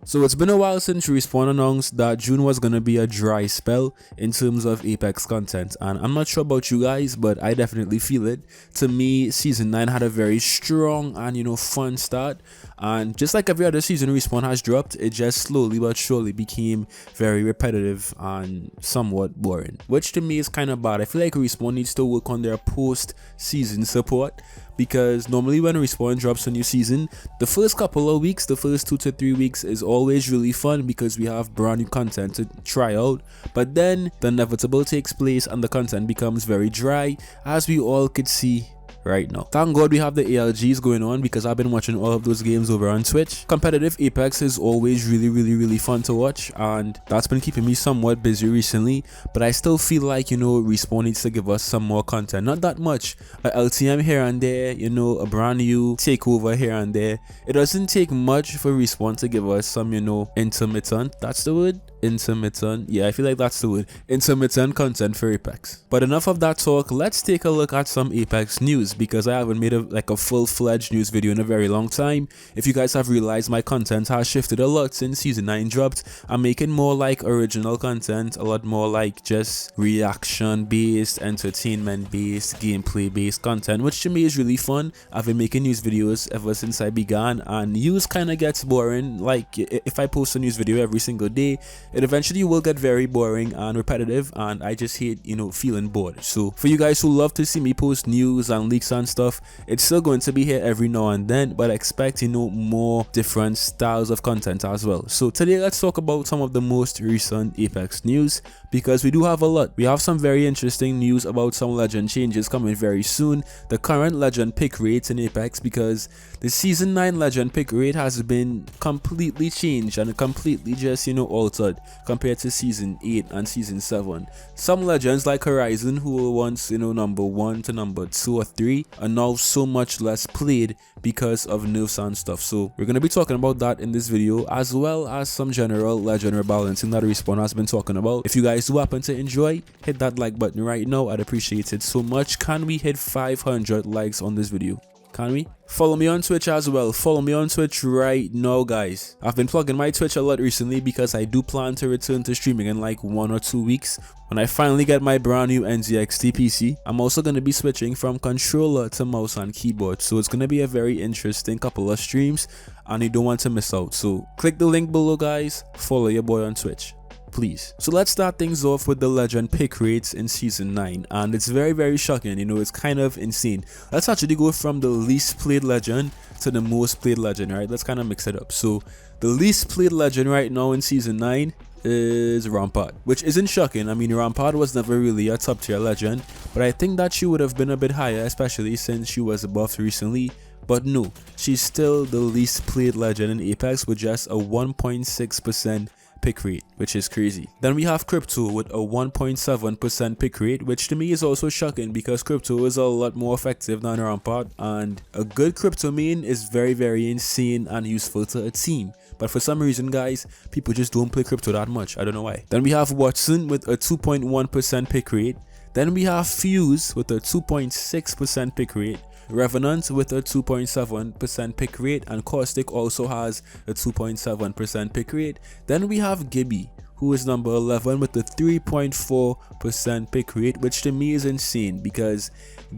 So it's been a while since Respawn announced that June was gonna be a dry spell in terms of Apex content, and I'm not sure about you guys, but I definitely feel it. To me, Season 9 had a very strong and fun start, and just like every other season Respawn has dropped, it just slowly but surely became very repetitive and somewhat boring, which to me is kind of bad. I feel like Respawn needs to work on their post-season support, because normally when Respawn drops a new season, the first couple of weeks, the first 2 to 3 weeks is always really fun because we have brand new content to try out, but then the inevitable takes place and the content becomes very dry, as we all could see right now. Thank God we have the ALGS going on, because I've been watching all of those games over on Twitch. Competitive Apex is always really fun to watch, and that's been keeping me somewhat busy recently, but I still feel like Respawn needs to give us some more content. Not that much, a LTM here and there, a brand new takeover here and there. It doesn't take much for Respawn to give us some intermittent, that's the word, intermittent, yeah, I feel like that's the word, intermittent content for Apex. But enough of that talk, let's take a look at some Apex news, because I haven't made a full-fledged news video in a very long time. If you guys have realized, my content has shifted a lot since Season 9 dropped. I'm making more like original content, a lot more like just reaction-based, entertainment-based, gameplay-based content, which to me is really fun. I've been making news videos ever since I began, and news kind of gets boring. Like, if I post a news video every single day, it eventually will get very boring and repetitive, and I just hate feeling bored. So for you guys who love to see me post news and leaks and stuff, it's still going to be here every now and then, but expect more different styles of content as well. So today let's talk about some of the most recent Apex news, because we do have a lot. We have some very interesting news about some legend changes coming very soon, the current legend pick rates in Apex, because the Season 9 legend pick rate has been completely changed and completely just altered compared to Season 8 and Season 7. Some legends like Horizon, who were once number 1 to number 2 or 3, are now so much less played because of nerfs and stuff. So we're going to be talking about that in this video, as well as some general legend rebalancing that Respawn has been talking about. If you guys do happen to enjoy, hit that like button right now, I'd appreciate it so much. Can we hit 500 likes on this video? Can we? Follow me on Twitch as well. Follow me on Twitch right now, guys. I've been plugging my Twitch a lot recently because I do plan to return to streaming in like 1 or 2 weeks when I finally get my brand new NZXT PC. I'm also going to be switching from controller to mouse and keyboard, so it's going to be a very interesting couple of streams and you don't want to miss out. So click the link below, guys. Follow your boy on Twitch, please. So let's start things off with the legend pick rates in Season 9, and it's very shocking. It's kind of insane. Let's actually go from the least played legend to the most played legend, right? Let's kind of mix it up. So the least played legend right now in Season 9 is Rampart, which isn't shocking. I mean, Rampart was never really a top tier legend, but I think that she would have been a bit higher, especially since she was buffed recently. But no, she's still the least played legend in Apex with just a 1.6% pick rate, which is crazy. Then we have Crypto with a 1.7% pick rate, which to me is also shocking because Crypto is a lot more effective than Rampart, and a good Crypto main is very insane and useful to a team. But for some reason, guys, people just don't play Crypto that much. I don't know why. Then we have Watson with a 2.1% pick rate. Then we have Fuse with a 2.6% pick rate. Revenant with a 2.7% pick rate, and Caustic also has a 2.7% pick rate. Then we have Gibby, who is number 11 with a 3.4% pick rate, which to me is insane because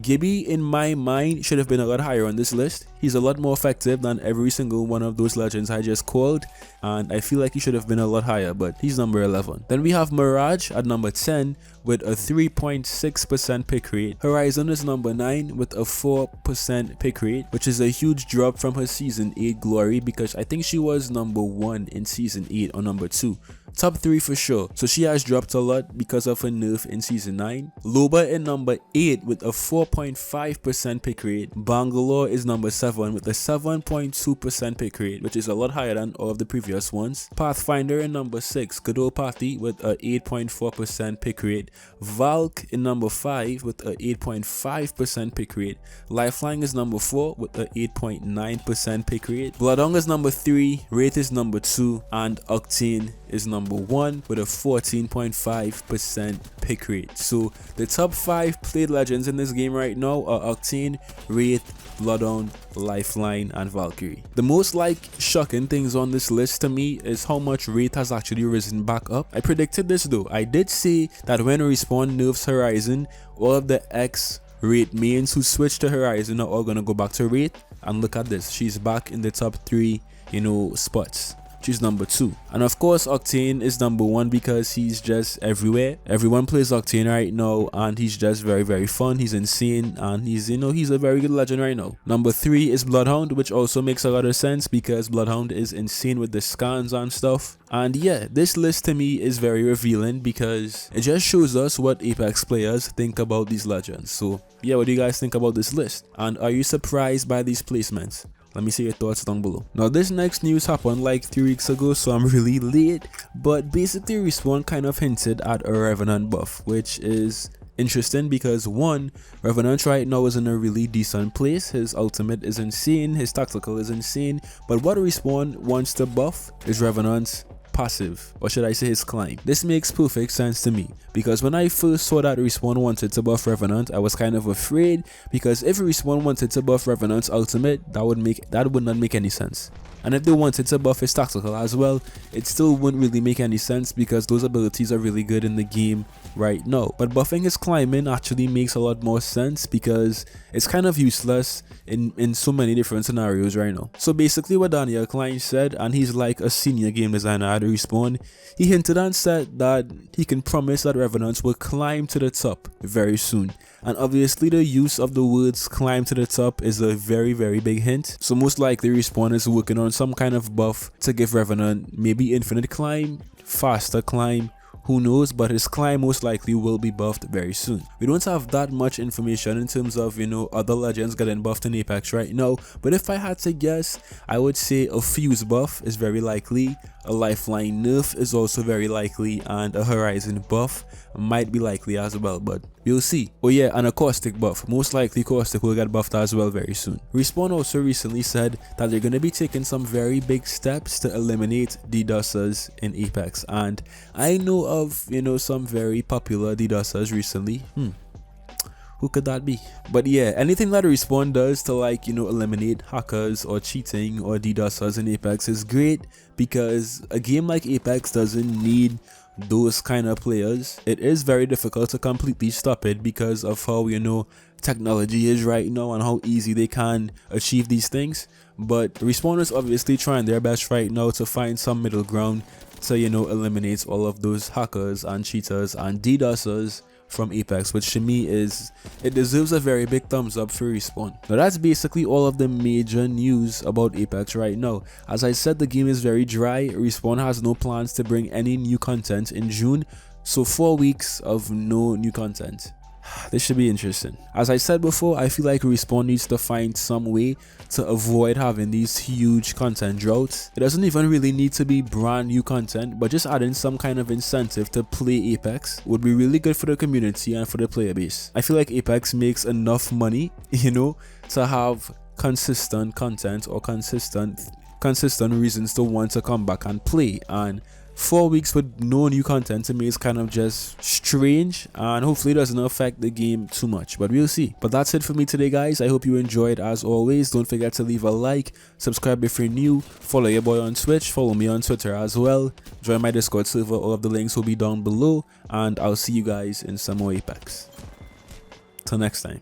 Gibby in my mind should have been a lot higher on this list. He's a lot more effective than every single one of those legends I just called, and I feel like he should have been a lot higher, but he's number 11. Then we have Mirage at number 10 with a 3.6% pick rate. Horizon is number 9 with a 4% pick rate, which is a huge drop from her Season 8 glory because I think she was number 1 in Season 8 or number 2. Top 3 for sure, so she has dropped a lot because of her nerf in Season 9. Loba in number 8 with a 4.5% pick rate. Bangalore is number 7 with a 7.2% pick rate, which is a lot higher than all of the previous ones. Pathfinder in number 6, Good Old Pathy with a 8.4% pick rate. Valk in number 5 with a 8.5% pick rate. Lifeline is number 4 with a 8.9% pick rate. Bloodong is number 3, Wraith is number 2, and Octane is number 1 with a 14.5% pick rate. So the top 5 played legends in this game right now are Octane, Wraith, Bloodhound, Lifeline, and Valkyrie. The most shocking things on this list to me is how much Wraith has actually risen back up. I predicted this though. I did say that when Respawn nerfs Horizon, all of the Wraith mains who switch to Horizon are all gonna go back to Wraith, and look at this, she's back in the top 3 spots. She's number 2, and of course Octane is number 1 because he's just everywhere. Everyone plays Octane right now, and he's just very fun. He's insane, and he's he's a very good legend right now. Number 3 is Bloodhound, which also makes a lot of sense because Bloodhound is insane with the scans and stuff. And yeah, this list to me is very revealing because it just shows us what Apex players think about these legends. So yeah, what do you guys think about this list, and are you surprised by these placements? Let me see your thoughts down below. Now this next news happened like 3 weeks ago, so I'm really late, but basically Respawn kind of hinted at a Revenant buff, which is interesting because 1, Revenant right now is in a really decent place. His ultimate is insane, his tactical is insane, but what Respawn wants to buff is Revenant's passive, or should I say his climb. This makes perfect sense to me because when I first saw that Respawn wanted to buff Revenant, I was kind of afraid because if Respawn wanted to buff Revenant's ultimate, that would not make any sense. And if they wanted to buff his tactical as well, it still wouldn't really make any sense because those abilities are really good in the game right now. But buffing his climbing actually makes a lot more sense because it's kind of useless in so many different scenarios right now. So basically what Daniel Klein said, and he's like a senior game designer at Respawn, he hinted and said that he can promise that Revenants will climb to the top very soon. And obviously the use of the words climb to the top is a very big hint. So most likely Respawn is working on some kind of buff to give Revenant maybe infinite climb, faster climb, who knows, but his climb most likely will be buffed very soon. We don't have that much information in terms of other legends getting buffed in Apex right now, but if I had to guess, I would say a Fuse buff is very likely, a Lifeline nerf is also very likely, and a Horizon buff might be likely as well, but we'll see. Oh yeah, and a Caustic buff. Most likely Caustic will get buffed as well very soon. Respawn also recently said that they're going to be taking some very big steps to eliminate DDoSers in Apex, and I know of some very popular DDoSers recently. Who could that be? But yeah, anything that Respawn does to eliminate hackers or cheating or DDoSers in Apex is great because a game like Apex doesn't need those kind of players. It is very difficult to completely stop it because of how technology is right now and how easy they can achieve these things. But Respawn is obviously trying their best right now to find some middle ground to eliminate all of those hackers and cheaters and DDoSers from Apex, which to me it deserves a very big thumbs up for Respawn. Now that's basically all of the major news about Apex right now. As I said, the game is very dry. Respawn has no plans to bring any new content in June, so 4 weeks of no new content. This should be interesting. As I said before, I feel like Respawn needs to find some way to avoid having these huge content droughts. It doesn't even really need to be brand new content, but just adding some kind of incentive to play Apex would be really good for the community and for the player base. I feel like Apex makes enough money, to have consistent content or consistent reasons to want to come back and play, and 4 weeks with no new content to me is kind of just strange, and hopefully it doesn't affect the game too much, but we'll see. But that's it for me today, guys. I hope you enjoyed. As always, don't forget to leave a like, subscribe if you're new, follow your boy on Twitch, follow me on Twitter as well, join my Discord server. All of the links will be down below, and I'll see you guys in some more Apex. Till next time.